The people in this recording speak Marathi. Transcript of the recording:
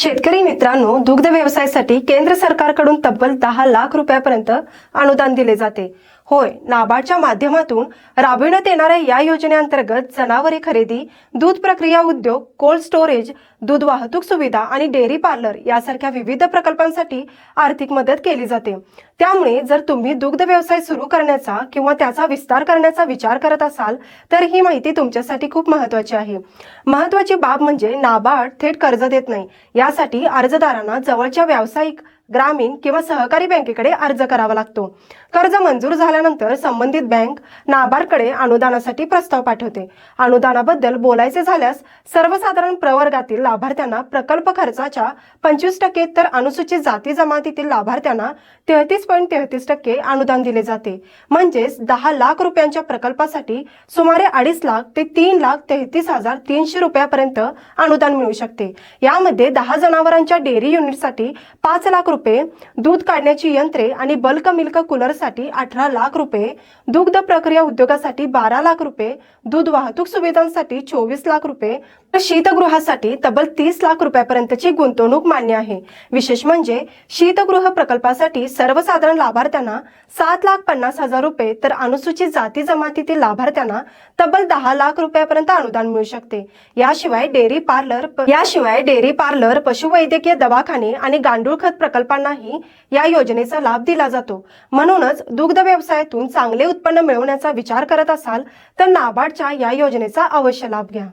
शेतकरी मित्रांनो, दुग्ध व्यवसायासाठी केंद्र सरकारकडून तब्बल 10 लाख रुपयापर्यंत अनुदान दिले जाते। होय, नाबार्डच्या माध्यमातून राबविण्यात येणाऱ्या या योजनेअंतर्गत जनावरे खरेदी, दूध प्रक्रिया उद्योग, कोल्ड स्टोरेज, दूध वाहतूक सुविधा आणि डेअरी पार्लर यासारख्या विविध प्रकल्पांसाठी आर्थिक मदत केली जाते। त्यामुळे जर तुम्ही दुग्ध व्यवसाय सुरू करण्याचा किंवा त्याचा विस्तार करण्याचा विचार करत असाल तर ही माहिती तुमच्यासाठी खूप महत्त्वाची आहे। महत्त्वाची बाब म्हणजे नाबार्ड थेट कर्ज देत नाही। यासाठी अर्जदारांना जवळच्या व्यावसायिक, ग्रामीण किंवा सहकारी बँकेकडे अर्ज करावा लागतो। कर्ज मंजूर झाल्यानंतर संबंधित बँक नाबार्डकडे अनुदानासाठी प्रस्ताव पाठवते। अनुदानाबद्दल बोलायचे झाल्यास सर्वसाधारण प्रवर्गातील लाभार्थ्यांना प्रकल्प खर्चाच्या 25% तर अनुसूचित जाती जमातीतील लाभार्थ्यांना 33.33% अनुदान दिले जाते। म्हणजेच 10 लाख रुपयांच्या प्रकल्पासाठी सुमारे 2.5 लाख ते 3,33,300 रुपयापर्यंत अनुदान मिळू शकते। यामध्ये 10 जनावरांच्या डेअरी युनिटसाठी 5 लाख रुपये, दूध काढण्याची यंत्रे आणि बल्क मिल्क कूलरसाठी 18 लाख रुपये, दुग्ध प्रक्रिया उद्योगासाठी 12 लाख रुपये, दूध वाहतूक सुविधांसाठी 24 लाख रुपये, तर शीतगृहासाठी तब्बल 30 लाख रुपयापर्यंतची गुंतवणूक मान्य आहे। विशेष म्हणजे शीतगृह प्रकल्पासाठी सर्वसाधारण लाभार्थ्यांना 7,50,000 रुपये तर अनुसूचित जाती जमातीतील लाभार्थ्यांना तब्बल 10 लाख रुपयापर्यंत अनुदान मिळू शकते। याशिवाय डेअरी पार्लर, पशुवैद्यकीय दवाखाने आणि गांडूळ खत प्रकल्पांनाही या योजनेचा लाभ दिला जातो। म्हणूनच दुग्ध व्यवसायातून चांगले उत्पन्न मिळवण्याचा विचार करत असाल तर नाबार्डच्या या योजनेचा अवश्य लाभ घ्या।